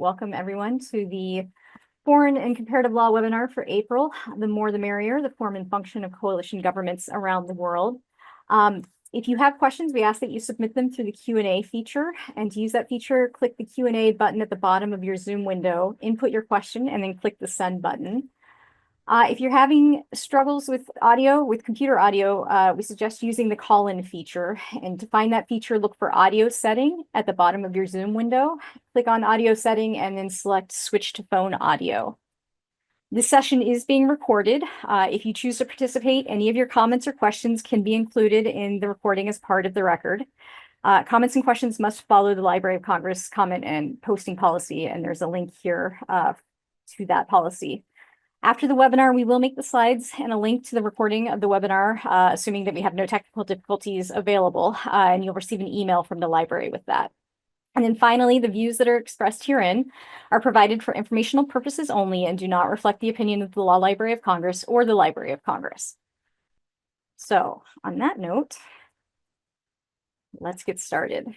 welcome everyone to the Foreign and Comparative Law webinar for April, The More the Merrier, the Form and Function of Coalition Governments Around the World. If you have questions, we ask that you submit them through the Q&A feature. And to use that feature, click the Q&A button at the bottom of your Zoom window, input your question, and then click the send button. If you're having struggles with audio, with computer audio, we suggest using the call-in feature. And to find that feature, look for audio setting at the bottom of your Zoom window. Click on audio setting and then select switch to phone audio. This session is being recorded. If you choose to participate, any of your comments or questions can be included in the recording as part of the record. Comments and questions must follow the Library of Congress comment and posting policy, and there's a link here to that policy. After the webinar, we will make the slides and a link to the recording of the webinar, assuming that we have no technical difficulties available, and you'll receive an email from the library with that. And then finally, the views that are expressed herein are provided for informational purposes only and do not reflect the opinion of the Law Library of Congress or the Library of Congress. So on that note, let's get started.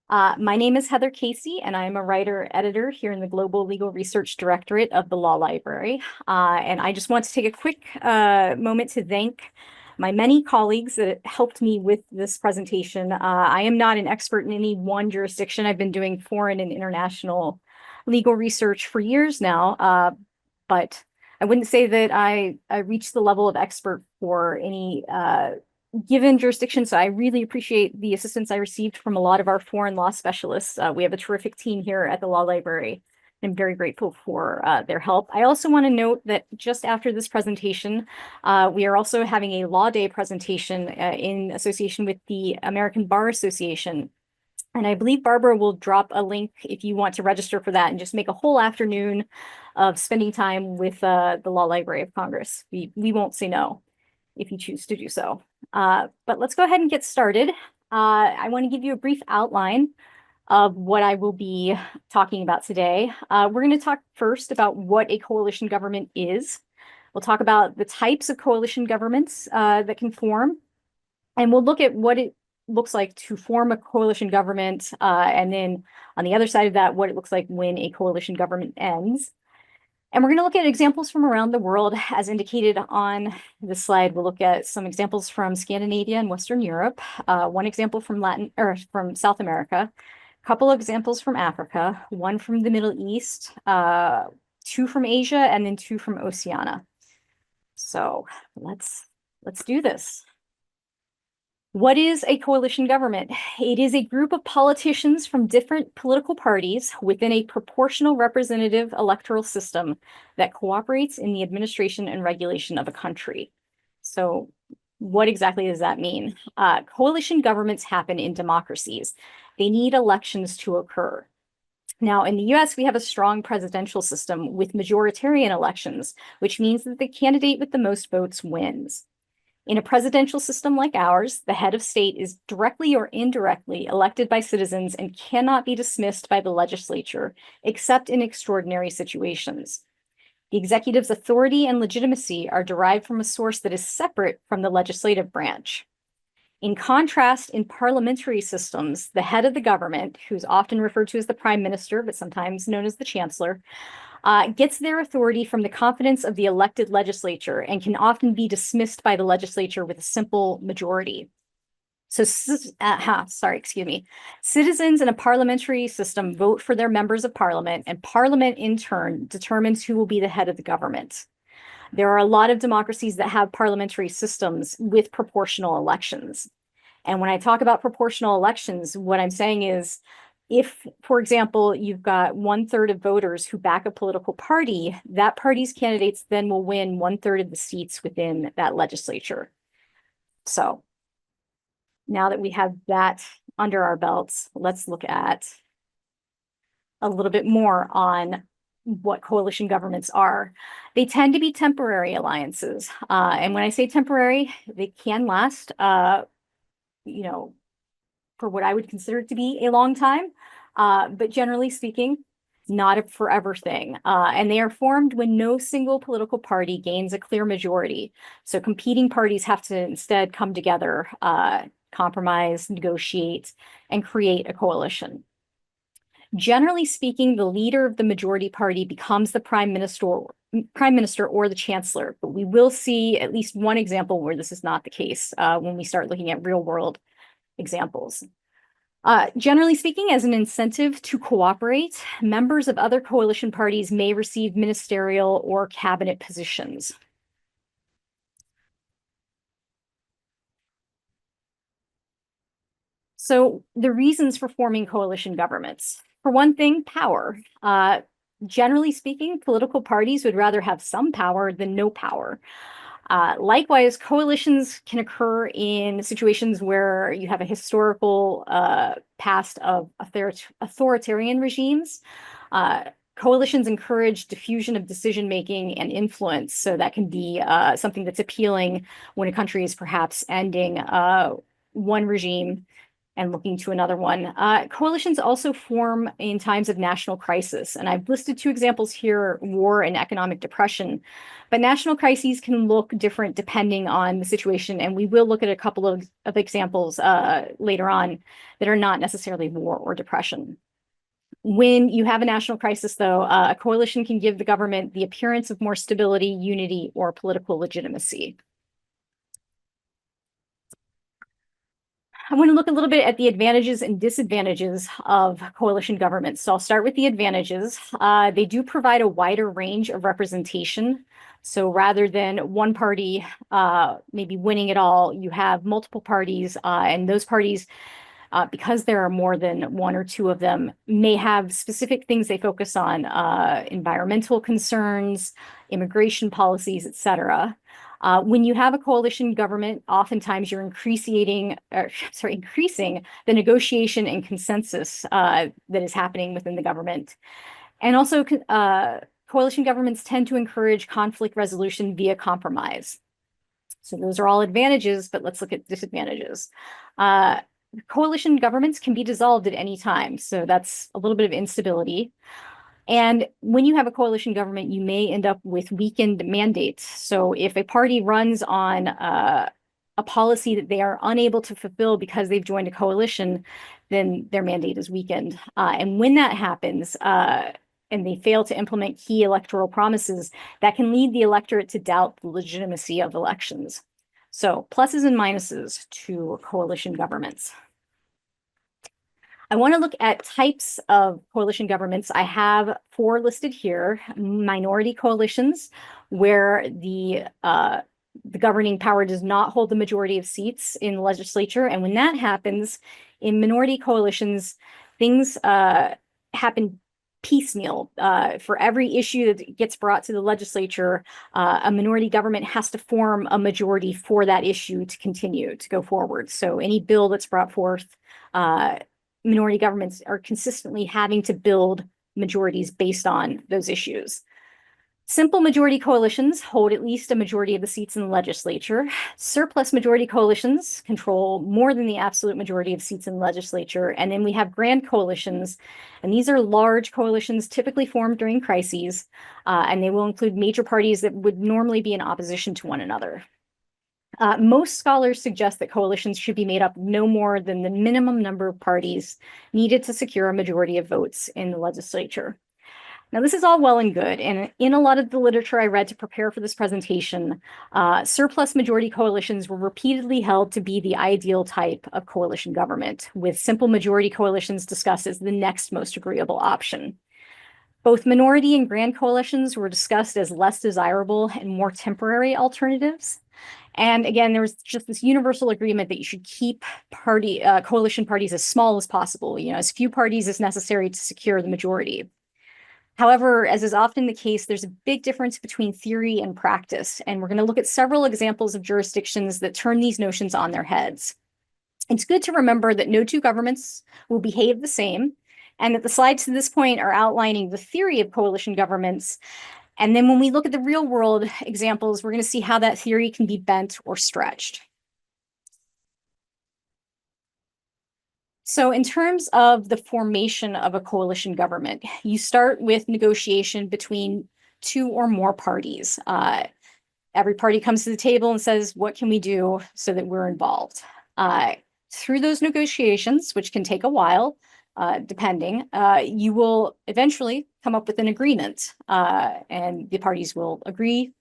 My name is Heather Casey, and I'm a writer-editor here in the Global Legal Research Directorate of the Law Library. And I just want to take a quick moment to thank my many colleagues that helped me with this presentation. I am not an expert in any one jurisdiction. I've been doing foreign and international legal research for years now, but I wouldn't say that I reached the level of expert for any given jurisdiction. So I really appreciate the assistance I received from a lot of our foreign law specialists. We have a terrific team here at the Law Library. I'm very grateful for their help. I also want to note that just after this presentation, we are also having a Law Day presentation in association with the American Bar Association. And I believe Barbara will drop a link if you want to register for that and just make a whole afternoon of spending time with the Law Library of Congress. We won't say no if you choose to do so. But let's go ahead and get started. I want to give you a brief outline of what I will be talking about today. We're going to talk first about what a coalition government is. We'll talk about the types of coalition governments that can form, and we'll look at what it looks like to form a coalition government, and then on the other side of that, what it looks like when a coalition government ends. And we're going to look at examples from around the world, as indicated on the slide. We'll look at some examples from Scandinavia and Western Europe, one example from from South America, a couple of examples from Africa, one from the Middle East, two from Asia, and then two from Oceania. So let's do this. What is a coalition government? It is a group of politicians from different political parties within a proportional representative electoral system that cooperates in the administration and regulation of a country. So what exactly does that mean? Coalition governments happen in democracies. They need elections to occur. Now, in the US, we have a strong presidential system with majoritarian elections, which means that the candidate with the most votes wins. In a presidential system like ours, the head of state is directly or indirectly elected by citizens and cannot be dismissed by the legislature, except in extraordinary situations. The executive's authority and legitimacy are derived from a source that is separate from the legislative branch. In contrast, in parliamentary systems, the head of the government, who's often referred to as the prime minister, but sometimes known as the chancellor, gets their authority from the confidence of the elected legislature and can often be dismissed by the legislature with a simple majority. So, excuse me. Citizens in a parliamentary system vote for their members of parliament, and parliament in turn determines who will be the head of the government. There are a lot of democracies that have parliamentary systems with proportional elections. And when I talk about proportional elections, what I'm saying is, if, for example, you've got 1/3 of voters who back a political party, that party's candidates then will win 1/3 of the seats within that legislature. So now that we have that under our belts, let's look at a little bit more on what coalition governments are. They tend to be temporary alliances. And when I say temporary, they can last, for what I would consider to be a long time, but generally speaking, not a forever thing. And they are formed when no single political party gains a clear majority. So competing parties have to instead come together, compromise, negotiate, and create a coalition. Generally speaking, the leader of the majority party becomes the prime minister or the chancellor, but we will see at least one example where this is not the case when we start looking at real world examples. Generally speaking, as an incentive to cooperate, members of other coalition parties may receive ministerial or cabinet positions. So the reasons for forming coalition governments. For one thing, power. Generally speaking, political parties would rather have some power than no power. Likewise, coalitions can occur in situations where you have a historical past of authoritarian regimes. Coalitions encourage diffusion of decision-making and influence. So that can be something that's appealing when a country is perhaps ending one regime and looking to another one. Coalitions also form in times of national crisis. And I've listed two examples here, war and economic depression. But national crises can look different depending on the situation. And we will look at a couple of examples later on that are not necessarily war or depression. When you have a national crisis, though, a coalition can give the government the appearance of more stability, unity, or political legitimacy. I want to look a little bit at the advantages and disadvantages of coalition governments. So I'll start with the advantages. They do provide a wider range of representation. So rather than one party maybe winning it all, you have multiple parties, and those parties, because there are more than one or two of them, may have specific things they focus on, environmental concerns, immigration policies, et cetera. When you have a coalition government, oftentimes you're increasing the negotiation and consensus that is happening within the government. And also, coalition governments tend to encourage conflict resolution via compromise. So those are all advantages, but let's look at disadvantages. Coalition governments can be dissolved at any time, so that's a little bit of instability. And when you have a coalition government, you may end up with weakened mandates. So if a party runs on a policy that they are unable to fulfill because they've joined a coalition, then their mandate is weakened. And when that happens, and they fail to implement key electoral promises, that can lead the electorate to doubt the legitimacy of elections. So pluses and minuses to coalition governments. I want to look at types of coalition governments. I have 4 listed here. Minority coalitions, where the governing power does not hold the majority of seats in the legislature. And when that happens, in minority coalitions, things happen piecemeal. For every issue that gets brought to the legislature, a minority government has to form a majority for that issue to continue to go forward. So any bill that's brought forth, minority governments are consistently having to build majorities based on those issues. Simple majority coalitions hold at least a majority of the seats in the legislature. Surplus majority coalitions control more than the absolute majority of seats in the legislature. And then we have grand coalitions, and these are large coalitions typically formed during crises, and they will include major parties that would normally be in opposition to one another. Most scholars suggest that coalitions should be made up no more than the minimum number of parties needed to secure a majority of votes in the legislature. Now, this is all well and good, and in a lot of the literature I read to prepare for this presentation, surplus majority coalitions were repeatedly held to be the ideal type of coalition government, with simple majority coalitions discussed as the next most agreeable option. Both minority and grand coalitions were discussed as less desirable and more temporary alternatives. And again, there was just this universal agreement that you should keep coalition parties as small as possible, as few parties as necessary to secure the majority. However, as is often the case, there's a big difference between theory and practice, and we're going to look at several examples of jurisdictions that turn these notions on their heads. It's good to remember that no two governments will behave the same, and that the slides to this point are outlining the theory of coalition governments. And then when we look at the real world examples, we're going to see how that theory can be bent or stretched. So in terms of the formation of a coalition government, you start with negotiation between 2 or more parties. Every party comes to the table and says, what can we do so that we're involved? Through those negotiations, which can take a while, depending, you will eventually come up with an agreement, and the parties will agree,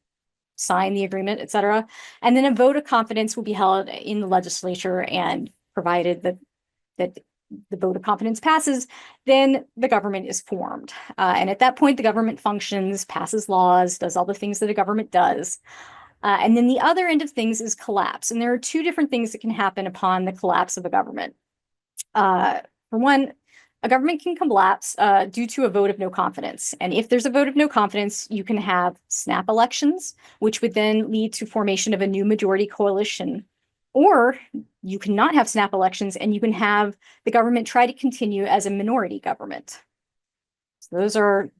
sign the agreement, etc. And then a vote of confidence will be held in the legislature, and provided that the vote of confidence passes, then the government is formed. And at that point, the government functions, passes laws, does all the things that a government does. And then the other end of things is collapse. And there are two different things that can happen upon the collapse of a government. For one, a government can collapse due to a vote of no confidence. And if there's a vote of no confidence, you can have snap elections, which would then lead to formation of a new majority coalition. Or you cannot have snap elections, and you can have the government try to continue as a minority government. So those are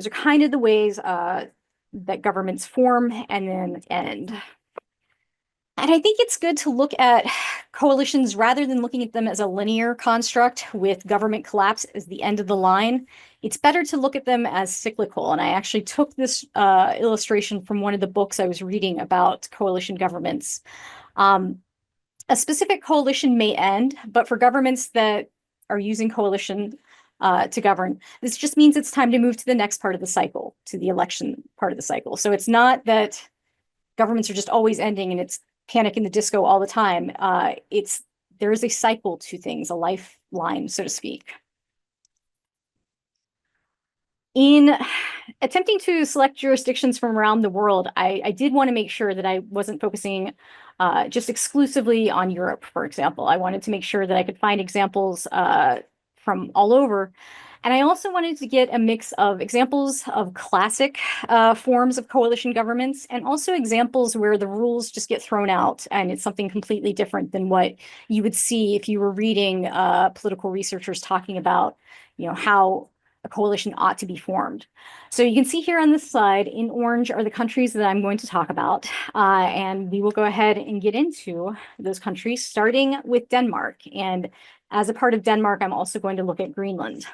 kind of the ways that governments form and then end. And I think it's good to look at coalitions rather than looking at them as a linear construct with government collapse as the end of the line. It's better to look at them as cyclical. And I actually took this illustration from one of the books I was reading about coalition governments. A specific coalition may end, but for governments that are using coalition to govern, this just means it's time to move to the next part of the cycle, to the election part of the cycle. So it's not that governments are just always ending and it's Panic in the Disco all the time. There is a cycle to things, a lifeline, so to speak. In attempting to select jurisdictions from around the world, I did want to make sure that I wasn't focusing just exclusively on Europe, for example. I wanted to make sure that I could find examples from all over. And I also wanted to get a mix of examples of classic forms of coalition governments, and also examples where the rules just get thrown out and it's something completely different than what you would see if you were reading political researchers talking about, how a coalition ought to be formed. So you can see here on this slide, in orange are the countries that I'm going to talk about, and we will go ahead and get into those countries, starting with Denmark. And as a part of Denmark, I'm also going to look at Greenland.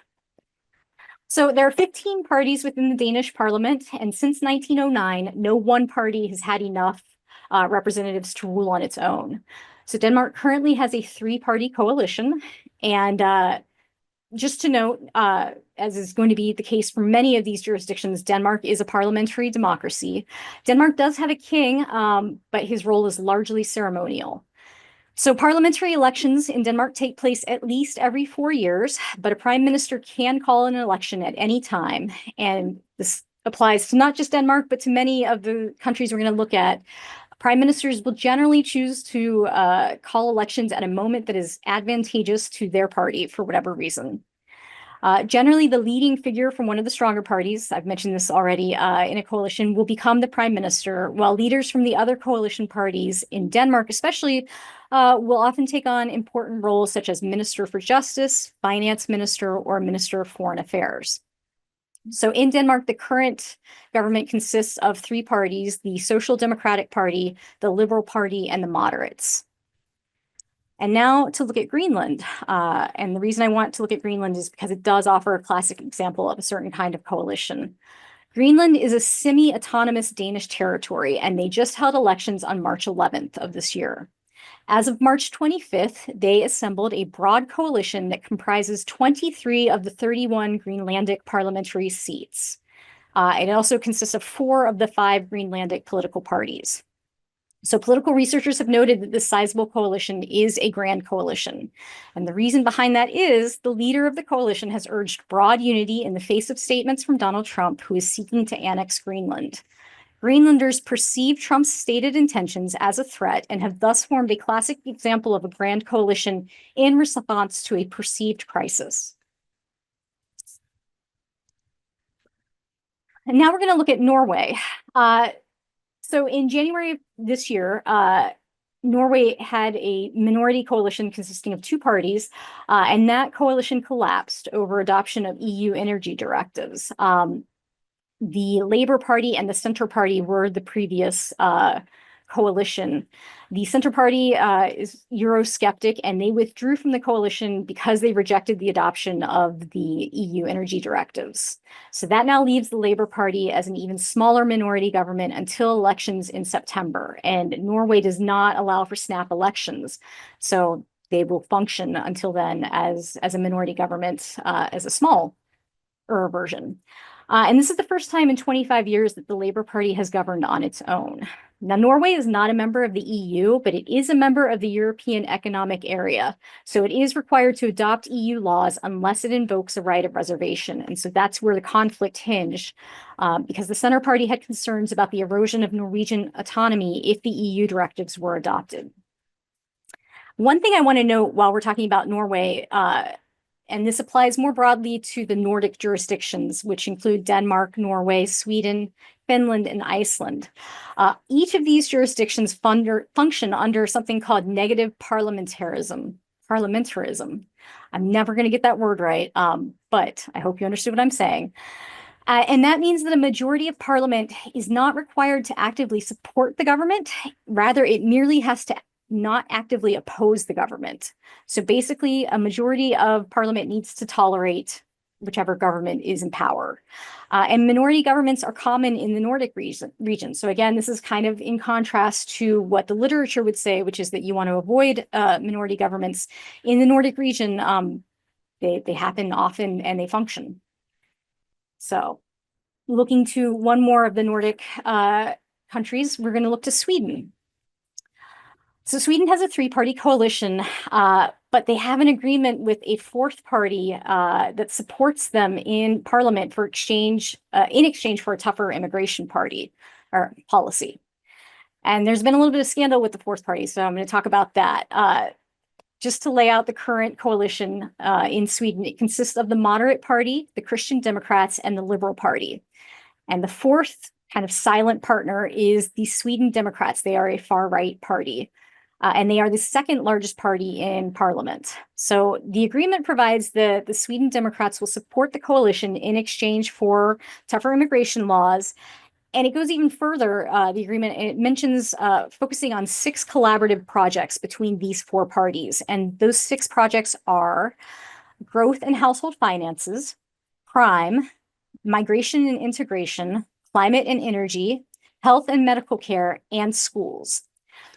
So there are 15 parties within the Danish parliament, and since 1909, no one party has had enough representatives to rule on its own. So Denmark currently has a three-party coalition, and just to note, as is going to be the case for many of these jurisdictions, Denmark is a parliamentary democracy. Denmark does have a king, but his role is largely ceremonial. So parliamentary elections in Denmark take place at least every 4 years, but a prime minister can call an election at any time. And this applies to not just Denmark, but to many of the countries we're going to look at. Prime ministers will generally choose to call elections at a moment that is advantageous to their party for whatever reason. Generally, the leading figure from one of the stronger parties, I've mentioned this already, in a coalition will become the prime minister, while leaders from the other coalition parties in Denmark especially will often take on important roles such as Minister for Justice, Finance Minister, or Minister of Foreign Affairs. So in Denmark, the current government consists of three parties: the Social Democratic Party, the Liberal Party, and the Moderates. And now to look at Greenland. And the reason I want to look at Greenland is because it does offer a classic example of a certain kind of coalition. Greenland is a semi-autonomous Danish territory, and they just held elections on March 11th of this year. As of March 25th, they assembled a broad coalition that comprises 23 of the 31 Greenlandic parliamentary seats. It also consists of 4 of the 5 Greenlandic political parties. So political researchers have noted that this sizable coalition is a grand coalition. And the reason behind that is the leader of the coalition has urged broad unity in the face of statements from Donald Trump, who is seeking to annex Greenland. Greenlanders perceive Trump's stated intentions as a threat and have thus formed a classic example of a grand coalition in response to a perceived crisis. And now we're going to look at Norway. So in January of this year, Norway had a minority coalition consisting of 2 parties, and that coalition collapsed over adoption of EU energy directives. The Labour Party and the Centre Party were the previous coalition. The Centre Party is Eurosceptic, and they withdrew from the coalition because they rejected the adoption of the EU energy directives. So that now leaves the Labour Party as an even smaller minority government until elections in September. And Norway does not allow for snap elections. So they will function until then as a minority government, as a smaller version. And this is the first time in 25 years that the Labour Party has governed on its own. Now, Norway is not a member of the EU, but it is a member of the European Economic Area. So it is required to adopt EU laws unless it invokes a right of reservation. And so that's where the conflict hinged, because the Centre Party had concerns about the erosion of Norwegian autonomy if the EU directives were adopted. One thing I want to note while we're talking about Norway, and this applies more broadly to the Nordic jurisdictions, which include Denmark, Norway, Sweden, Finland, and Iceland. Each of these jurisdictions function under something called negative parliamentarism. I'm never going to get that word right, but I hope you understood what I'm saying. And that means that a majority of parliament is not required to actively support the government. Rather, it merely has to not actively oppose the government. So basically, a majority of parliament needs to tolerate whichever government is in power. And minority governments are common in the Nordic region. So again, this is kind of in contrast to what the literature would say, which is that you want to avoid minority governments. In the Nordic region, they happen often and they function. So looking to one more of the Nordic countries, we're going to look to Sweden. So Sweden has a three-party coalition, but they have an agreement with a fourth party that supports them in parliament in exchange for a tougher immigration party or policy. And there's been a little bit of scandal with the fourth party, so I'm going to talk about that. Just to lay out the current coalition in Sweden, it consists of the Moderate Party, the Christian Democrats, and the Liberal Party. And the fourth kind of silent partner is the Sweden Democrats. They are a far-right party. And they are the second largest party in parliament. So the agreement provides that the Sweden Democrats will support the coalition in exchange for tougher immigration laws. And it goes even further, the agreement, it mentions focusing on 6 collaborative projects between these 4 parties. And those 6 projects are growth and household finances, crime, migration and integration, climate and energy, health and medical care, and schools.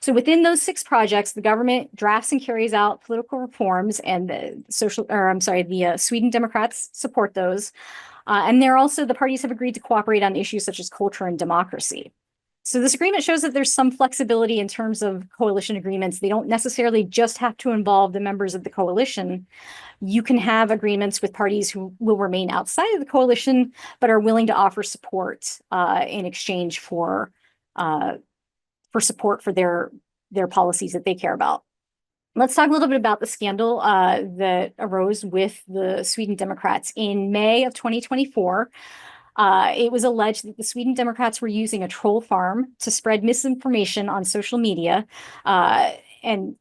So within those 6 projects, the government drafts and carries out political reforms, and the Sweden Democrats support those. And the parties have agreed to cooperate on issues such as culture and democracy. So this agreement shows that there's some flexibility in terms of coalition agreements. They don't necessarily just have to involve the members of the coalition. You can have agreements with parties who will remain outside of the coalition, but are willing to offer support in exchange for support for their policies that they care about. Let's talk a little bit about the scandal that arose with the Sweden Democrats. In May of 2024, it was alleged that the Sweden Democrats were using a troll farm to spread misinformation on social media. And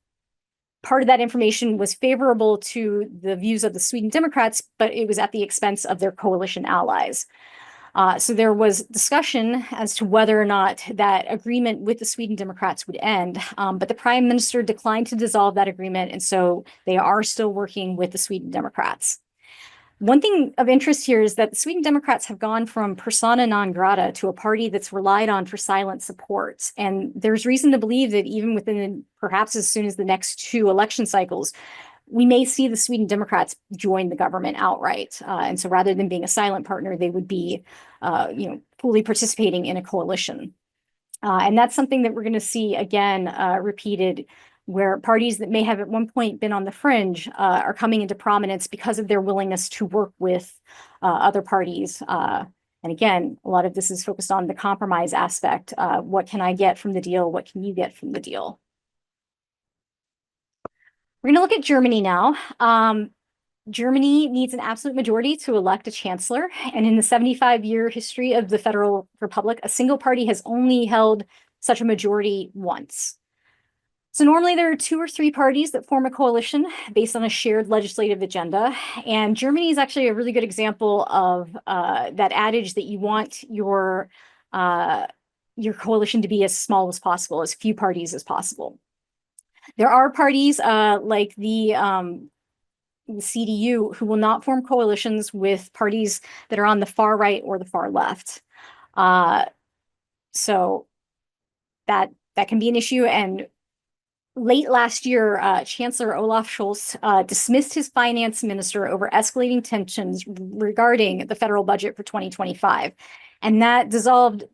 part of that information was favorable to the views of the Sweden Democrats, but it was at the expense of their coalition allies. So there was discussion as to whether or not that agreement with the Sweden Democrats would end, but the Prime Minister declined to dissolve that agreement, and so they are still working with the Sweden Democrats. One thing of interest here is that the Sweden Democrats have gone from persona non grata to a party that's relied on for silent support. And there's reason to believe that even within perhaps as soon as the next 2 election cycles, we may see the Sweden Democrats join the government outright. And so rather than being a silent partner, they would be fully participating in a coalition. And that's something that we're going to see again repeated, where parties that may have at one point been on the fringe are coming into prominence because of their willingness to work with other parties. And again, a lot of this is focused on the compromise aspect. What can I get from the deal? What can you get from the deal? We're going to look at Germany now. Germany needs an absolute majority to elect a chancellor. And in the 75-year history of the Federal Republic, a single party has only held such a majority once. So normally there are 2 or 3 parties that form a coalition based on a shared legislative agenda. And Germany is actually a really good example of that adage that you want your coalition to be as small as possible, as few parties as possible. There are parties like the CDU who will not form coalitions with parties that are on the far right or the far left. So that can be an issue. And late last year, Chancellor Olaf Scholz dismissed his finance minister over escalating tensions regarding the federal budget for 2025. And that dissolved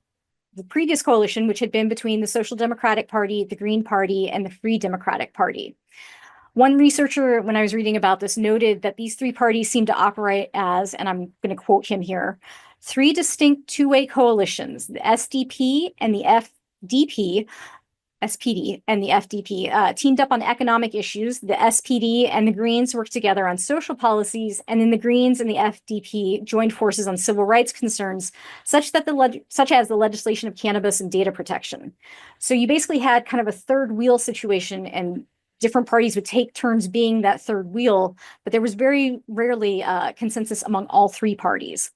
the previous coalition, which had been between the Social Democratic Party, the Green Party, and the Free Democratic Party. One researcher, when I was reading about this, noted that these three parties seem to operate as, and I'm going to quote him here, three distinct two-way coalitions: the SDP and the FDP, SPD and the FDP teamed up on economic issues. The SPD and the Greens worked together on social policies, and then the Greens and the FDP joined forces on civil rights concerns, such as the legislation of cannabis and data protection. So you basically had kind of a third wheel situation, and different parties would take turns being that third wheel, but there was very rarely consensus among all three parties.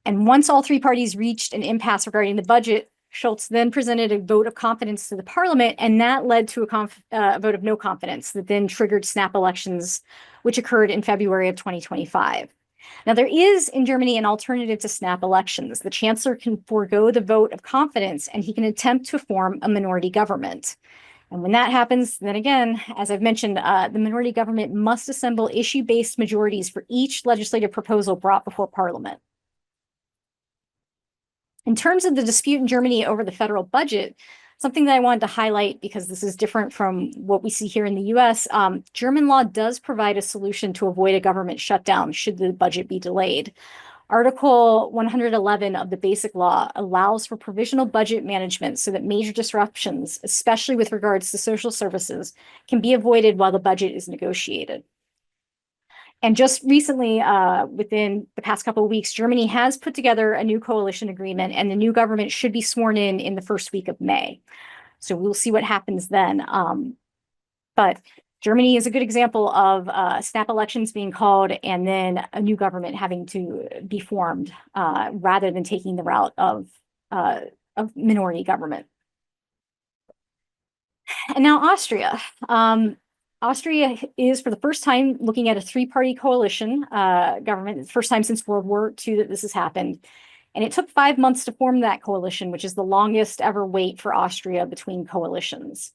And once all three parties reached an impasse regarding the budget, Scholz then presented a vote of confidence to the parliament, and that led to a vote of no confidence that then triggered snap elections, which occurred in February of 2025. Now, there is in Germany an alternative to snap elections. The chancellor can forego the vote of confidence, and he can attempt to form a minority government. And when that happens, then again, as I've mentioned, the minority government must assemble issue-based majorities for each legislative proposal brought before parliament. In terms of the dispute in Germany over the federal budget, something that I wanted to highlight, because this is different from what we see here in the US, German law does provide a solution to avoid a government shutdown should the budget be delayed. Article 111 of the Basic Law allows for provisional budget management so that major disruptions, especially with regards to social services, can be avoided while the budget is negotiated. And just recently, within the past couple of weeks, Germany has put together a new coalition agreement, and the new government should be sworn in the first week of May. So we'll see what happens then. But Germany is a good example of snap elections being called and then a new government having to be formed rather than taking the route of minority government. And now Austria. Austria is, for the first time, looking at a three-party coalition government. It's the first time since World War II that this has happened. And it took 5 months to form that coalition, which is the longest ever wait for Austria between coalitions.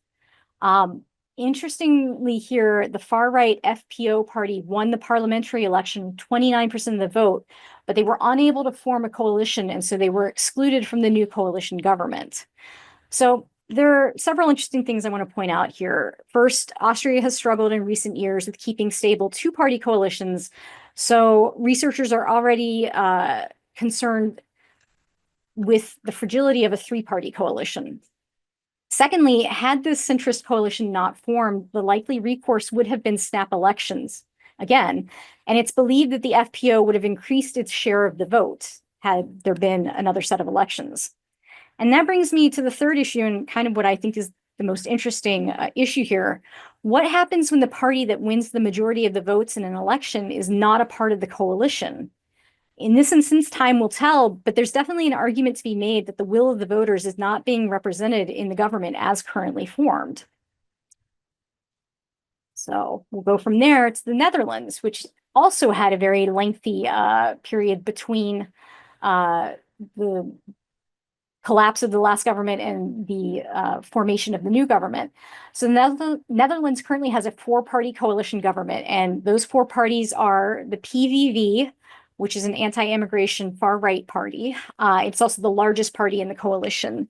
Interestingly here, the far-right FPO party won the parliamentary election, 29% of the vote, but they were unable to form a coalition, and so they were excluded from the new coalition government. So there are several interesting things I want to point out here. First, Austria has struggled in recent years with keeping stable two-party coalitions, so researchers are already concerned with the fragility of a three-party coalition. Secondly, had this centrist coalition not formed, the likely recourse would have been snap elections again, and it's believed that the FPO would have increased its share of the vote had there been another set of elections. And that brings me to the third issue, and kind of what I think is the most interesting issue here. What happens when the party that wins the majority of the votes in an election is not a part of the coalition? In this instance, time will tell, but there's definitely an argument to be made that the will of the voters is not being represented in the government as currently formed. So we'll go from there to the Netherlands, which also had a very lengthy period between the collapse of the last government and the formation of the new government. So the Netherlands currently has a four-party coalition government, and those four parties are the PVV, which is an anti-immigration far-right party. It's also the largest party in the coalition.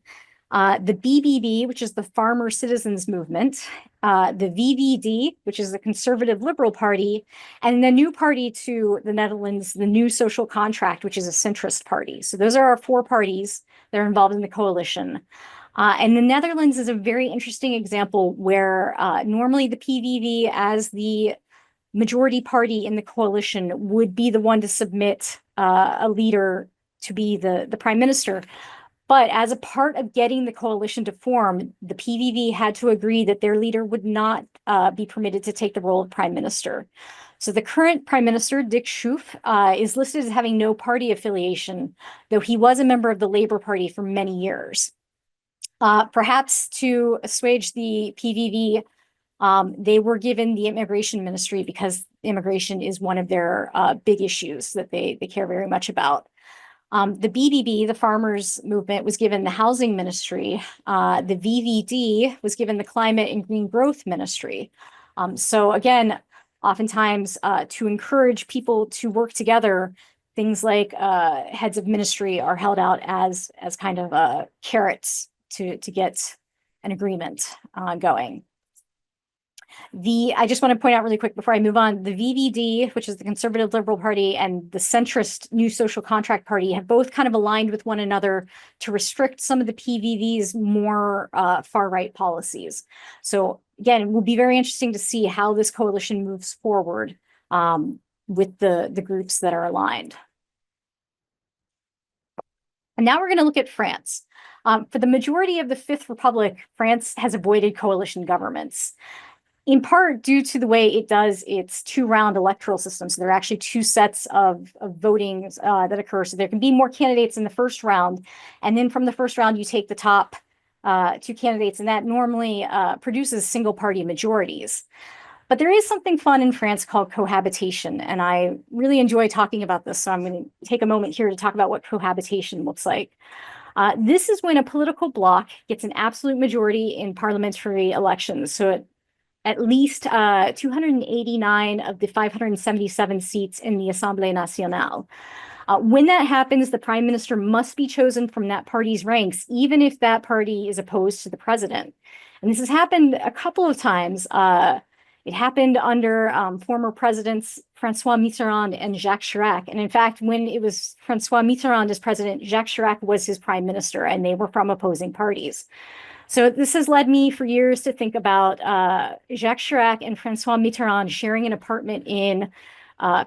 The BBB, which is the Farmer Citizens Movement, the VVD, which is the Conservative Liberal Party, and the new party to the Netherlands, the New Social Contract, which is a centrist party. So those are our four parties that are involved in the coalition. And the Netherlands is a very interesting example where normally the PVV, as the majority party in the coalition, would be the one to submit a leader to be the prime minister. But as a part of getting the coalition to form, the PVV had to agree that their leader would not be permitted to take the role of prime minister. So the current prime minister, Dick Schoof, is listed as having no party affiliation, though he was a member of the Labour Party for many years. Perhaps to assuage the PVV, they were given the immigration ministry because immigration is one of their big issues that they care very much about. The BBB, the farmers movement, was given the housing ministry. The VVD was given the climate and green growth ministry. So again, oftentimes to encourage people to work together, things like heads of ministry are held out as kind of carrots to get an agreement going. I just want to point out really quick before I move on, the VVD, which is the Conservative Liberal Party, and the centrist New Social Contract Party have both kind of aligned with one another to restrict some of the PVV's more far-right policies. So again, it will be very interesting to see how this coalition moves forward with the groups that are aligned. And now we're going to look at France. For the majority of the Fifth Republic, France has avoided coalition governments, in part due to the way it does its two-round electoral system. So there are actually two sets of voting that occur. So there can be more candidates in the first round. And then from the first round, you take the top two candidates, and that normally produces single-party majorities. But there is something fun in France called cohabitation, and I really enjoy talking about this. So I'm going to take a moment here to talk about what cohabitation looks like. This is when a political bloc gets an absolute majority in parliamentary elections. So at least 289 of the 577 seats in the Assemblée Nationale. When that happens, the prime minister must be chosen from that party's ranks, even if that party is opposed to the president. And this has happened a couple of times. It happened under former presidents François Mitterrand and Jacques Chirac. And in fact, when it was François Mitterrand as president, Jacques Chirac was his prime minister, and they were from opposing parties. So this has led me for years to think about Jacques Chirac and François Mitterrand sharing an apartment in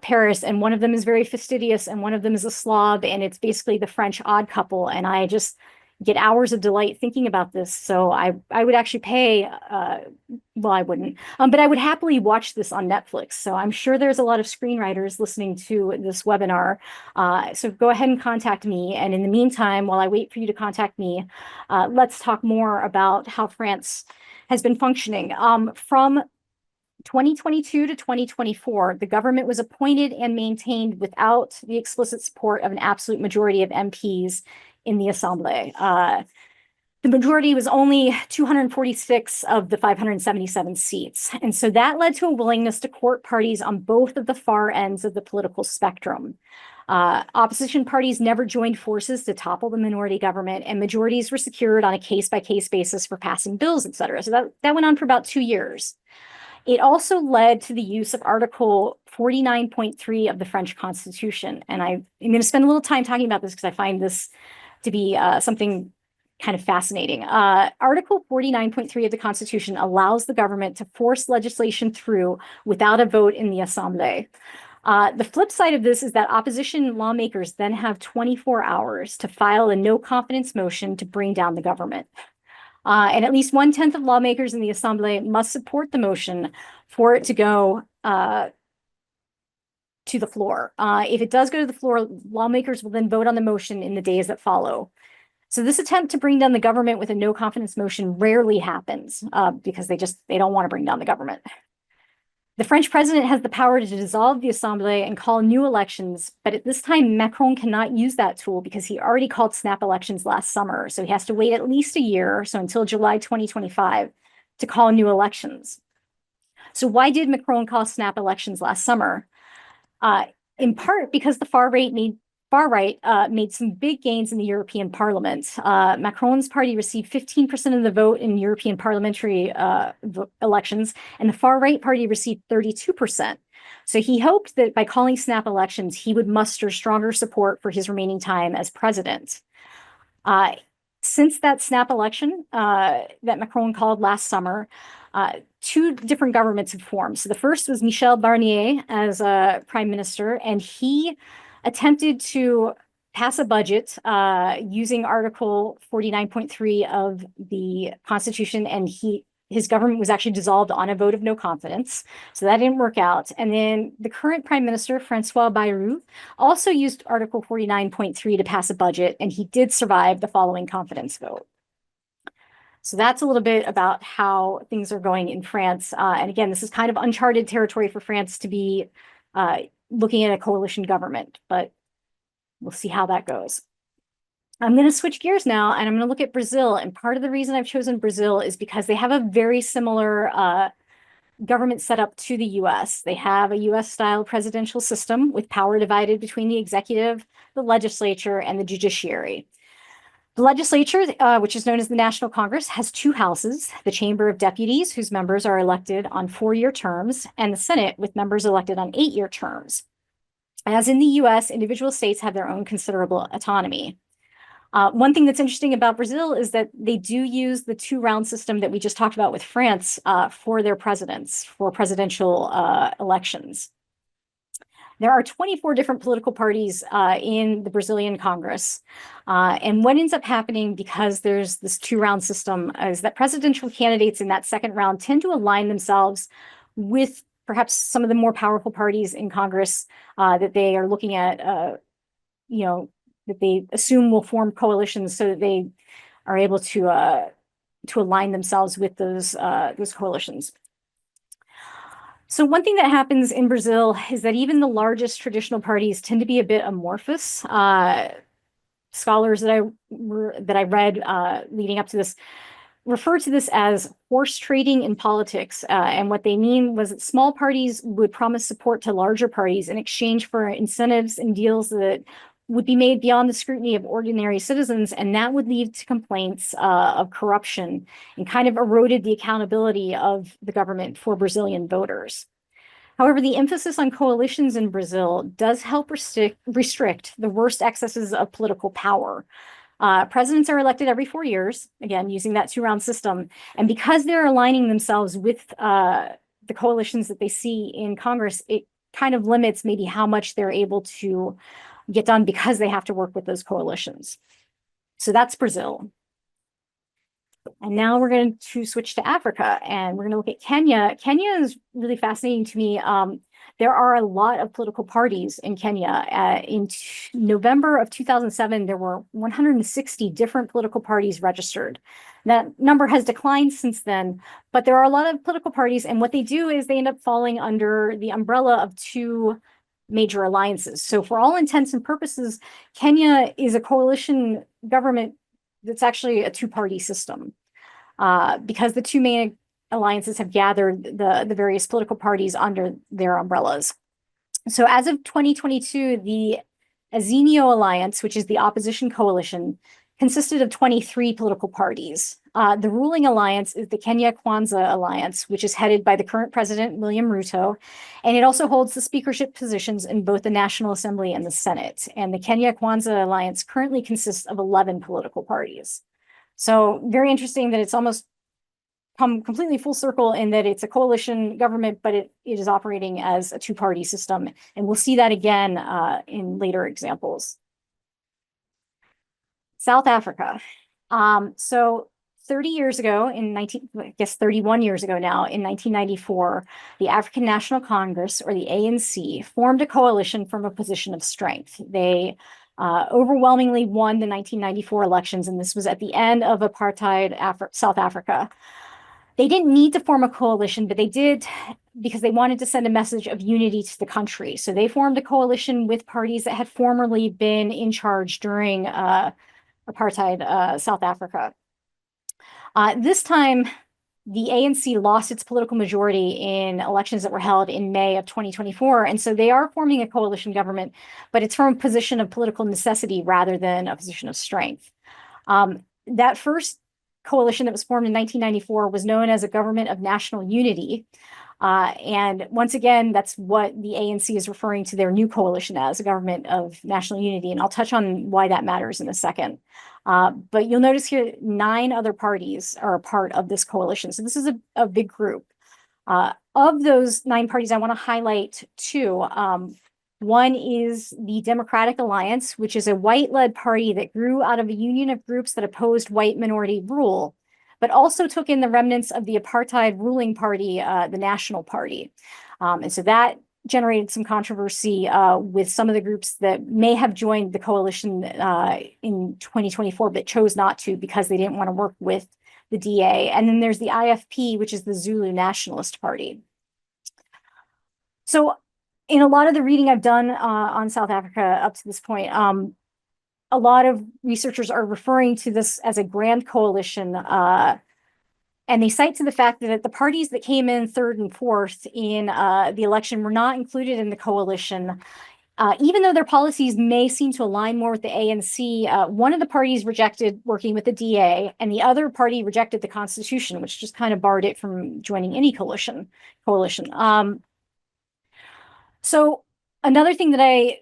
Paris, and one of them is very fastidious and one of them is a slob, and it's basically the French odd couple. And I just get hours of delight thinking about this. So I would actually pay, well, I wouldn't, but I would happily watch this on Netflix. So I'm sure there's a lot of screenwriters listening to this webinar. So go ahead and contact me. And in the meantime, while I wait for you to contact me, let's talk more about how France has been functioning. From 2022 to 2024, the government was appointed and maintained without the explicit support of an absolute majority of MPs in the Assemblée. The majority was only 246 of the 577 seats. And so that led to a willingness to court parties on both of the far ends of the political spectrum. Opposition parties never joined forces to topple the minority government, and majorities were secured on a case-by-case basis for passing bills, et cetera. So that went on for about 2 years. It also led to the use of Article 49.3 of the French Constitution. And I'm going to spend a little time talking about this because I find this to be something kind of fascinating. Article 49.3 of the Constitution allows the government to force legislation through without a vote in the Assemblée. The flip side of this is that opposition lawmakers then have 24 hours to file a no confidence motion to bring down the government. And at least 1/10 of lawmakers in the Assemblée must support the motion for it to go to the floor. If it does go to the floor, lawmakers will then vote on the motion in the days that follow. So this attempt to bring down the government with a no confidence motion rarely happens because they don't want to bring down the government. The French president has the power to dissolve the Assemblée and call new elections, but at this time, Macron cannot use that tool because he already called snap elections last summer. So he has to wait at least a year, so until July 2025, to call new elections. So why did Macron call snap elections last summer? In part because the far right made some big gains in the European Parliament. Macron's party received 15% of the vote in European parliamentary elections, and the far right party received 32%. So he hoped that by calling snap elections, he would muster stronger support for his remaining time as president. Since that snap election that Macron called last summer, two different governments have formed. So the first was Michel Barnier as prime minister, and he attempted to pass a budget using Article 49.3 of the Constitution, and his government was actually dissolved on a vote of no confidence. So that didn't work out. And then the current prime minister, François Bayrou, also used Article 49.3 to pass a budget, and he did survive the following confidence vote. So that's a little bit about how things are going in France. And again, this is kind of uncharted territory for France to be looking at a coalition government, but We'll see how that goes. I'm going to switch gears now, and I'm going to look at Brazil. And part of the reason I've chosen Brazil is because they have a very similar government setup to the US. They have a US-style presidential system with power divided between the executive, the legislature, and the judiciary. The legislature, which is known as the National Congress, has two houses, the Chamber of Deputies, whose members are elected on 4-year terms, and the Senate, with members elected on 8-year terms. As in the US, individual states have their own considerable autonomy. One thing that's interesting about Brazil is that they do use the two-round system that we just talked about with France for their presidents, for presidential elections. There are 24 different political parties in the Brazilian Congress. And what ends up happening, because there's this two-round system, is that presidential candidates in that second round tend to align themselves with perhaps some of the more powerful parties in Congress that they are looking at, that they assume will form coalitions so that they are able to align themselves with those coalitions. So one thing that happens in Brazil is that even the largest traditional parties tend to be a bit amorphous. Scholars that I read leading up to this refer to this as horse trading in politics. And what they mean was that small parties would promise support to larger parties in exchange for incentives and deals that would be made beyond the scrutiny of ordinary citizens, and that would lead to complaints of corruption and kind of eroded the accountability of the government for Brazilian voters. However, the emphasis on coalitions in Brazil does help restrict the worst excesses of political power. Presidents are elected every 4 years, again, using that two-round system. And because they're aligning themselves with the coalitions that they see in Congress, it kind of limits maybe how much they're able to get done because they have to work with those coalitions. So that's Brazil. And now we're going to switch to Africa, and we're going to look at Kenya. Kenya is really fascinating to me. There are a lot of political parties in Kenya. In November of 2007, there were 160 different political parties registered. That number has declined since then, but there are a lot of political parties, and what they do is they end up falling under the umbrella of two major alliances. So for all intents and purposes, Kenya is a coalition government that's actually a two-party system because the two main alliances have gathered the various political parties under their umbrellas. So as of 2022, the Azimio Alliance, which is the opposition coalition, consisted of 23 political parties. The ruling alliance is the Kenya Kwanza Alliance, which is headed by the current president, William Ruto, and it also holds the speakership positions in both the National Assembly and the Senate. And the Kenya Kwanza Alliance currently consists of 11 political parties. So very interesting that it's almost come completely full circle in that it's a coalition government, but it is operating as a two-party system. And we'll see that again in later examples. South Africa. So 30 years ago, 31 years ago now, in 1994, the African National Congress, or the ANC, formed a coalition from a position of strength. They overwhelmingly won the 1994 elections, and this was at the end of apartheid South Africa. They didn't need to form a coalition, but they did because they wanted to send a message of unity to the country. So they formed a coalition with parties that had formerly been in charge during apartheid South Africa. This time, the ANC lost its political majority in elections that were held in May of 2024. And so they are forming a coalition government, but it's from a position of political necessity rather than a position of strength. That first coalition that was formed in 1994 was known as a government of national unity. And once again, that's what the ANC is referring to their new coalition as, a government of national unity. And I'll touch on why that matters in a second. But you'll notice here 9 other parties are a part of this coalition. So this is a big group. Of those 9 parties, I want to highlight 2. One is the Democratic Alliance, which is a white-led party that grew out of a union of groups that opposed white minority rule, but also took in the remnants of the apartheid ruling party, the National Party. And so that generated some controversy with some of the groups that may have joined the coalition in 2024, but chose not to because they didn't want to work with the DA. And then there's the IFP, which is the Zulu Nationalist Party. So in a lot of the reading I've done on South Africa up to this point, a lot of researchers are referring to this as a grand coalition, and they cite to the fact that the parties that came in third and fourth in the election were not included in the coalition. Even though their policies may seem to align more with the ANC, one of the parties rejected working with the DA, and the other party rejected the Constitution, which just kind of barred it from joining any coalition. So another thing that I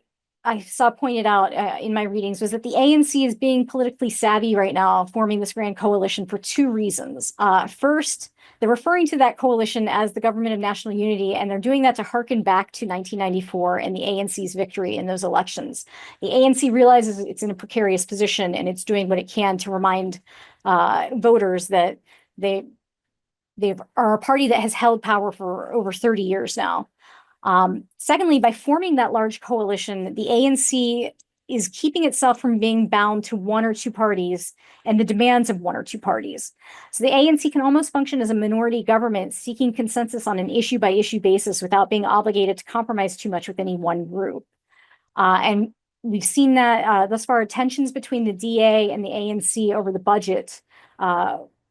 saw pointed out in my readings was that the ANC is being politically savvy right now, forming this grand coalition for two reasons. First, they're referring to that coalition as the Government of National Unity, and they're doing that to harken back to 1994 and the ANC's victory in those elections. The ANC realizes it's in a precarious position, and it's doing what it can to remind voters that they are a party that has held power for over 30 years now. Secondly, by forming that large coalition, the ANC is keeping itself from being bound to one or two parties and the demands of one or two parties. So the ANC can almost function as a minority government seeking consensus on an issue by issue basis without being obligated to compromise too much with any one group. And we've seen that thus far, tensions between the DA and the ANC over the budget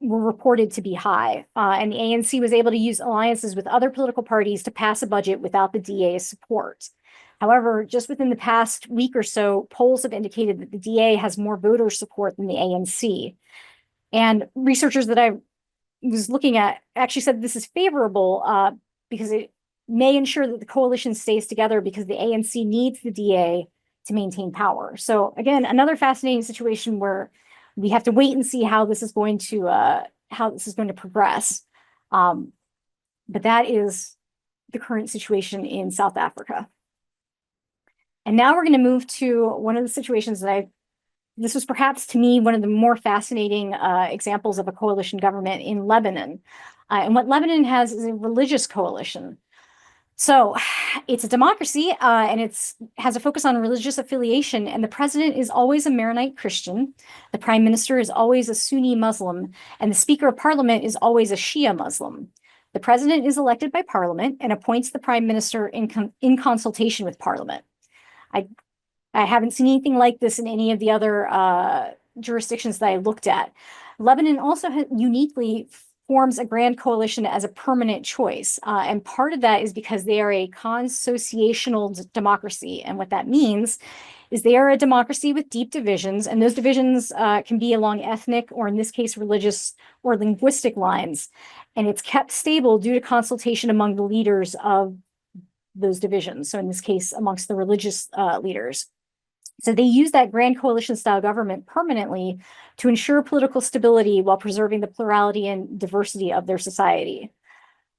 were reported to be high. And the ANC was able to use alliances with other political parties to pass a budget without the DA's support. However, just within the past week or so, polls have indicated that the DA has more voter support than the ANC. And researchers that I was looking at actually said this is favorable because it may ensure that the coalition stays together because the ANC needs the DA to maintain power. So again, another fascinating situation where we have to wait and see how this is going to progress. But that is the current situation in South Africa. And now we're going to move to one of the situations that this was perhaps to me one of the more fascinating examples of a coalition government in Lebanon. And what Lebanon has is a religious coalition. So it's a democracy and it has a focus on religious affiliation, and the president is always a Maronite Christian. The prime minister is always a Sunni Muslim, and the speaker of parliament is always a Shia Muslim. The president is elected by parliament and appoints the prime minister in consultation with parliament. I haven't seen anything like this in any of the other jurisdictions that I looked at. Lebanon also uniquely forms a grand coalition as a permanent choice. And part of that is because they are a consociational democracy. And what that means is they are a democracy with deep divisions, and those divisions can be along ethnic, or in this case, religious or linguistic lines. And it's kept stable due to consultation among the leaders of those divisions. So in this case, amongst the religious leaders. So they use that grand coalition style government permanently to ensure political stability while preserving the plurality and diversity of their society.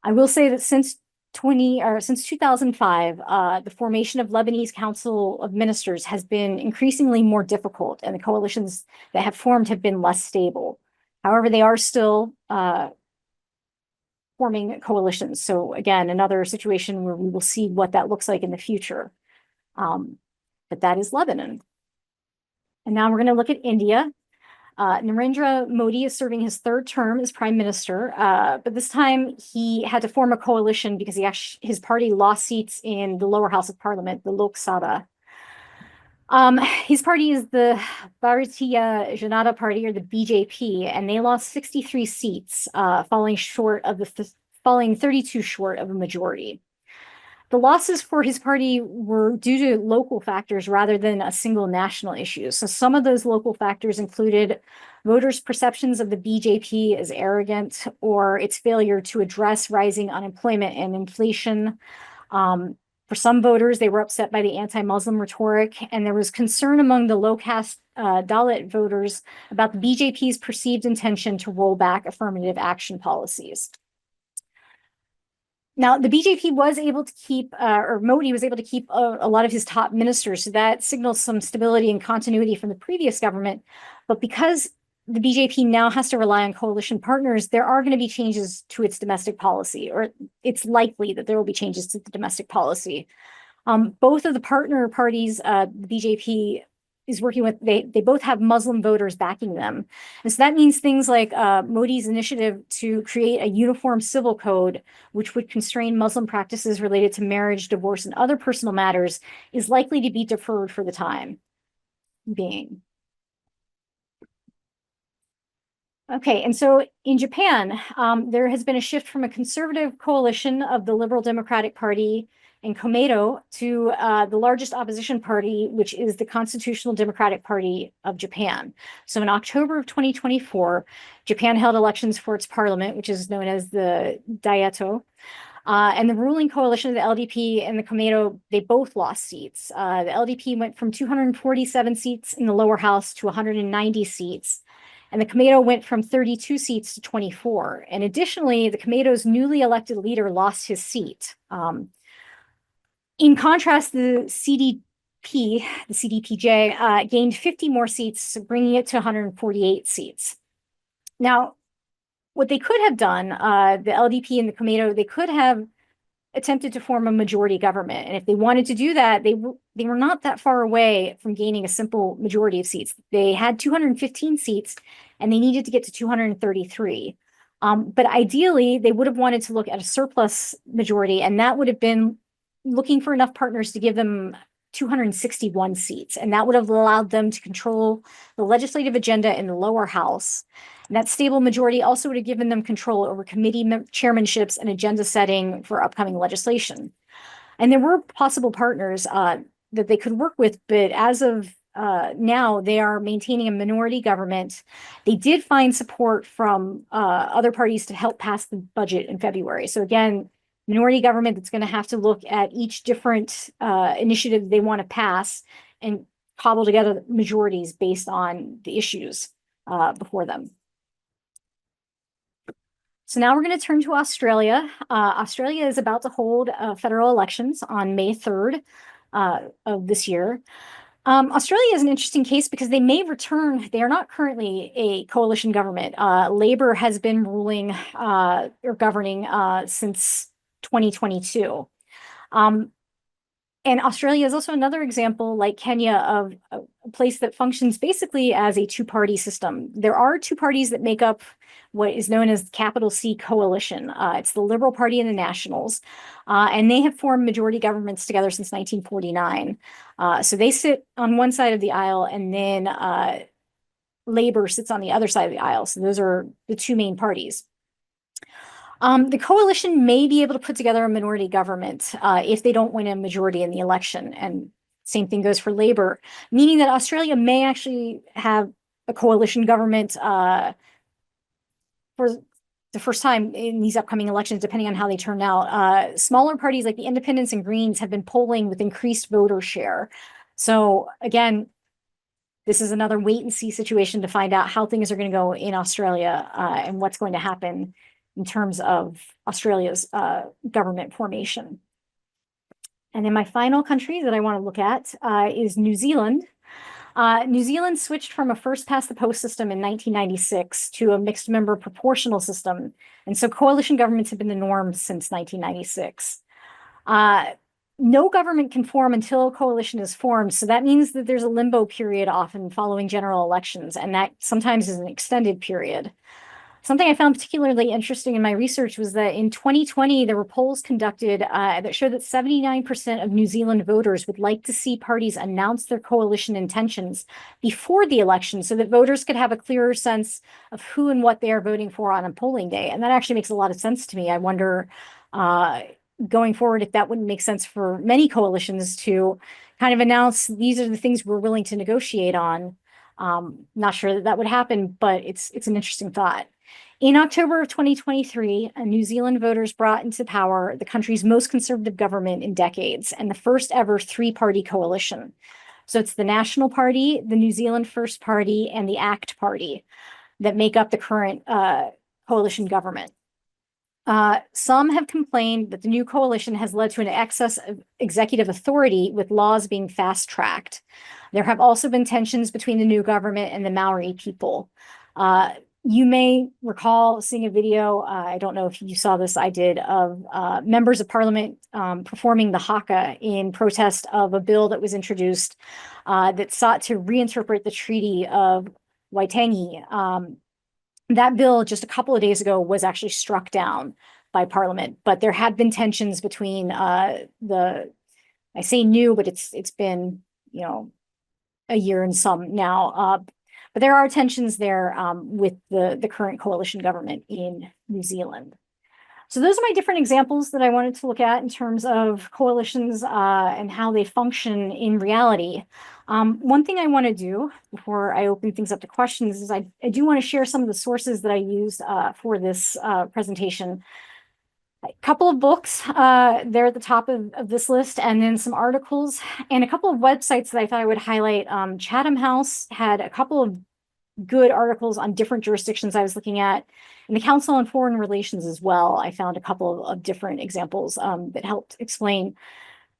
I will say that since 2005, the formation of Lebanese Council of Ministers has been increasingly more difficult, and the coalitions that have formed have been less stable. However, they are still forming coalitions. So again, another situation where we will see what that looks like in the future. But that is Lebanon. And now we're going to look at India. Narendra Modi is serving his third term as prime minister, but this time he had to form a coalition because his party lost seats in the lower house of parliament, the Lok Sabha. His party is the Bharatiya Janata Party, or the BJP, and they lost 63 seats, falling 32 short of a majority. The losses for his party were due to local factors rather than a single national issue. So some of those local factors included voters' perceptions of the BJP as arrogant, or its failure to address rising unemployment and inflation. For some voters, they were upset by the anti-Muslim rhetoric, and there was concern among the low-caste Dalit voters about the BJP's perceived intention to roll back affirmative action policies. Now, the BJP was able to keep, or Modi was able to keep a lot of his top ministers, so that signals some stability and continuity from the previous government. But because the BJP now has to rely on coalition partners, there are going to be changes to its domestic policy, or it's likely that there will be changes to the domestic policy. Both of the partner parties, the BJP is working with, they both have Muslim voters backing them. And so that means things like Modi's initiative to create a uniform civil code, which would constrain Muslim practices related to marriage, divorce, and other personal matters, is likely to be deferred for the time being. Okay, and so in Japan, there has been a shift from a conservative coalition of the Liberal Democratic Party and Komeito to the largest opposition party, which is the Constitutional Democratic Party of Japan. So in October of 2024, Japan held elections for its parliament, which is known as the Daito. And the ruling coalition of the LDP and the Komeito, they both lost seats. The LDP went from 247 seats in the lower house to 190 seats. And the Komeito went from 32 seats to 24. And additionally, the Komeito's newly elected leader lost his seat. In contrast, the CDPJ, gained 50 more seats, bringing it to 148 seats. Now, what they could have done, the LDP and the Komeito, they could have attempted to form a majority government. And if they wanted to do that, they were not that far away from gaining a simple majority of seats. They had 215 seats and they needed to get to 233. But ideally, they would have wanted to look at a surplus majority, and that would have been looking for enough partners to give them 261 seats. And that would have allowed them to control the legislative agenda in the lower house. And that stable majority also would have given them control over committee chairmanships and agenda setting for upcoming legislation. And there were possible partners that they could work with, but as of now, they are maintaining a minority government. They did find support from other parties to help pass the budget in February. So again, minority government that's going to have to look at each different initiative they want to pass and cobble together majorities based on the issues before them. So now we're going to turn to Australia. Australia is about to hold federal elections on May 3rd of this year. Australia is an interesting case because they may return. They are not currently a coalition government. Labor has been ruling or governing since 2022. And Australia is also another example, like Kenya, of a place that functions basically as a two-party system. There are two parties that make up what is known as the capital C coalition. It's the Liberal Party and the Nationals, and they have formed majority governments together since 1949. So they sit on one side of the aisle, and then Labor sits on the other side of the aisle. So those are the two main parties. The coalition may be able to put together a minority government if they don't win a majority in the election. And same thing goes for Labor, meaning that Australia may actually have a coalition government for the first time in these upcoming elections, depending on how they turn out. Smaller parties like the Independents and Greens have been polling with increased voter share. So again, this is another wait and see situation to find out how things are going to go in Australia and what's going to happen in terms of Australia's government formation. And then my final country that I want to look at is New Zealand. New Zealand switched from a first past the post system in 1996 to a mixed member proportional system. And so coalition governments have been the norm since 1996. No government can form until a coalition is formed. So that means that there's a limbo period often following general elections, and that sometimes is an extended period. Something I found particularly interesting in my research was that in 2020, there were polls conducted that showed that 79% of New Zealand voters would like to see parties announce their coalition intentions before the election so that voters could have a clearer sense of who and what they are voting for on a polling day. And that actually makes a lot of sense to me. I wonder going forward if that wouldn't make sense for many coalitions to kind of announce these are the things we're willing to negotiate on. Not sure that that would happen, but it's an interesting thought. In October of 2023, New Zealand voters brought into power the country's most conservative government in decades and the first ever three-party coalition. So it's the National Party, the New Zealand First Party, and the ACT Party that make up the current coalition government. Some have complained that the new coalition has led to an excess of executive authority, with laws being fast-tracked. There have also been tensions between the new government and the Maori people. You may recall seeing a video, I don't know if you saw this, I did, of members of parliament performing the haka in protest of a bill that was introduced that sought to reinterpret the Treaty of Waitangi. That bill just a couple of days ago was actually struck down by Parliament, but there had been tensions between I say new, but it's been, a year and some now. But there are tensions there with the current coalition government in New Zealand. So those are my different examples that I wanted to look at in terms of coalitions and how they function in reality. One thing I want to do before I open things up to questions is I do want to share some of the sources that I used for this presentation. A couple of books, they're at the top of this list, and then some articles and a couple of websites that I thought I would highlight. Chatham House had a couple of good articles on different jurisdictions I was looking at. In the Council on Foreign Relations as well, I found a couple of different examples that helped explain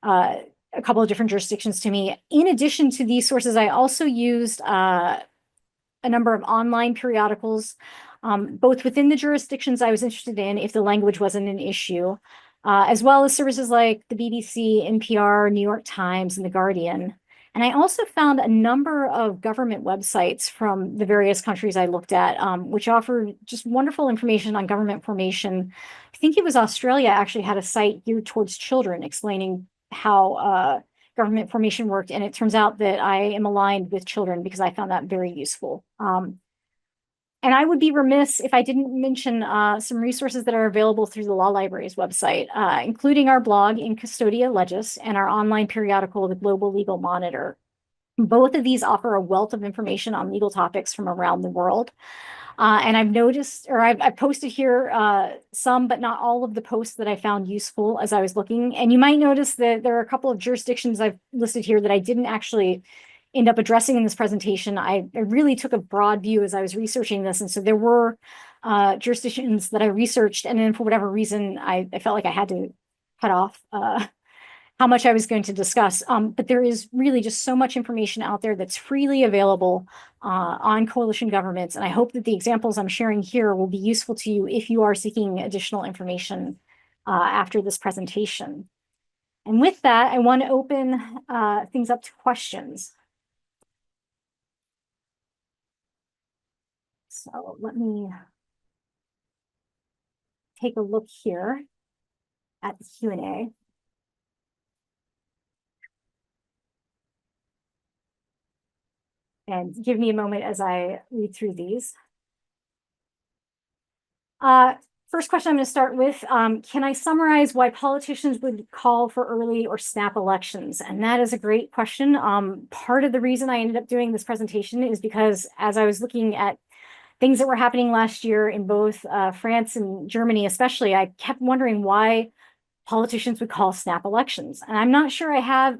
a couple of different jurisdictions to me. In addition to these sources, I also used a number of online periodicals, both within the jurisdictions I was interested in, if the language wasn't an issue, as well as services like the BBC, NPR, New York Times, and The Guardian. And I also found a number of government websites from the various countries I looked at, which offer just wonderful information on government formation. I think it was Australia actually had a site geared towards children explaining how government formation worked. And it turns out that I am aligned with children because I found that very useful. And I would be remiss if I didn't mention some resources that are available through the Law Library's website, including our blog In Custodia Legis and our online periodical, The Global Legal Monitor. Both of these offer a wealth of information on legal topics from around the world. And I've noticed, or I've posted here some, but not all of the posts that I found useful as I was looking. And you might notice that there are a couple of jurisdictions I've listed here that I didn't actually end up addressing in this presentation. I really took a broad view as I was researching this. And so there were jurisdictions that I researched, and then for whatever reason, I felt like I had to cut off how much I was going to discuss. But there is really just so much information out there that's freely available on coalition governments. And I hope that the examples I'm sharing here will be useful to you if you are seeking additional information after this presentation. And with that, I want to open things up to questions. So let me take a look here at the Q&A. And give me a moment as I read through these. First question I'm going to start with, can I summarize why politicians would call for early or snap elections? And that is a great question. Part of the reason I ended up doing this presentation is because as I was looking at things that were happening last year in both France and Germany especially, I kept wondering why politicians would call snap elections. And I'm not sure I have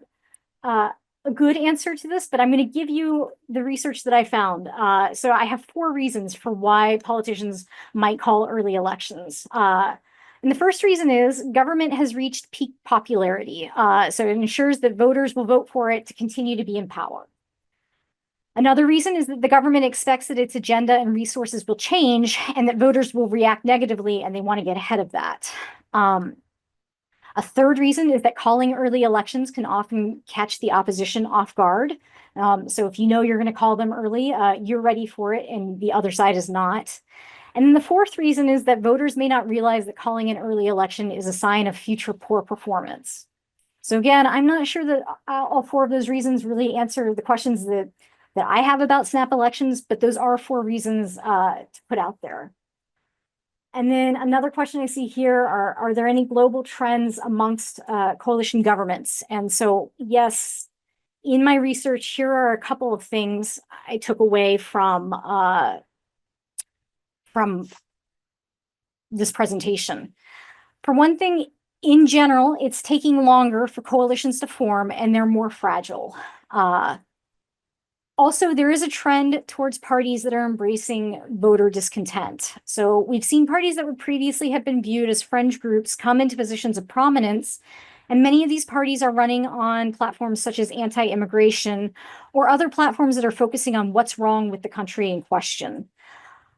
a good answer to this, but I'm going to give you the research that I found. So I have 4 reasons for why politicians might call early elections. And the first reason is government has reached peak popularity. So it ensures that voters will vote for it to continue to be in power. Another reason is that the government expects that its agenda and resources will change and that voters will react negatively and they want to get ahead of that. A third reason is that calling early elections can often catch the opposition off guard. So if you know you're going to call them early, you're ready for it and the other side is not. And then the fourth reason is that voters may not realize that calling an early election is a sign of future poor performance. So again, I'm not sure that all 4 of those reasons really answer the questions that I have about snap elections, but those are 4 reasons to put out there. And then another question I see here are there any global trends amongst coalition governments? And so, yes, in my research, here are a couple of things I took away from this presentation. For one thing, in general, it's taking longer for coalitions to form and they're more fragile. Also, there is a trend towards parties that are embracing voter discontent. So we've seen parties that would previously have been viewed as fringe groups come into positions of prominence, and many of these parties are running on platforms such as anti-immigration or other platforms that are focusing on what's wrong with the country in question.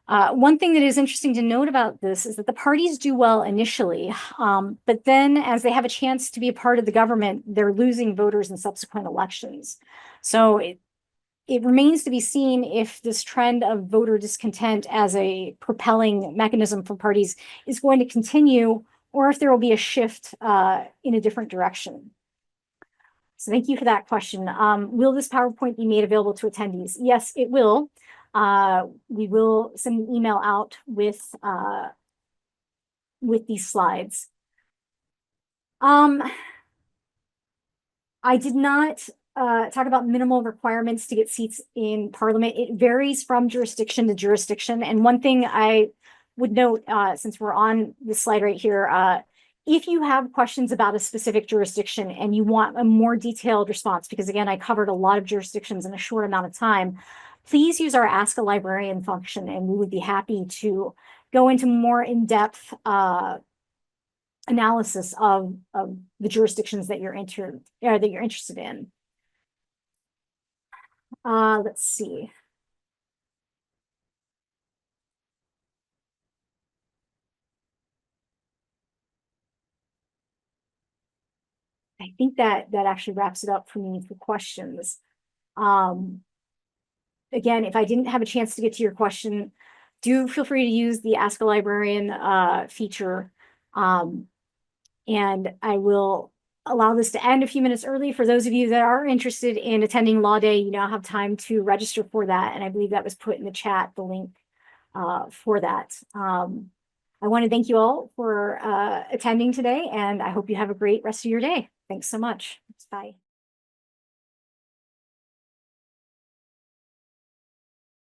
One thing that is interesting to note about this is that the parties do well initially, but then as they have a chance to be a part of the government, they're losing voters in subsequent elections. So it remains to be seen if this trend of voter discontent as a propelling mechanism for parties is going to continue, or if there will be a shift in a different direction. So thank you for that question. Will this PowerPoint be made available to attendees? Yes, it will. We will send an email out with these slides. I did not talk about minimal requirements to get seats in Parliament. It varies from jurisdiction to jurisdiction. And one thing I would note, since we're on this slide right here, if you have questions about a specific jurisdiction and you want a more detailed response, because again, I covered a lot of jurisdictions in a short amount of time, please use our Ask a Librarian function, and we would be happy to go into more in-depth analysis of the jurisdictions that you're interested in. Let's see. I think that actually wraps it up for me for questions. Again, if I didn't have a chance to get to your question, do feel free to use the Ask a Librarian feature. And I will allow this to end a few minutes early. For those of you that are interested in attending Law Day, you now have time to register for that. And I believe that was put in the chat, the link for that. I want to thank you all for attending today, and I hope you have a great rest of your day. Thanks so much. Bye.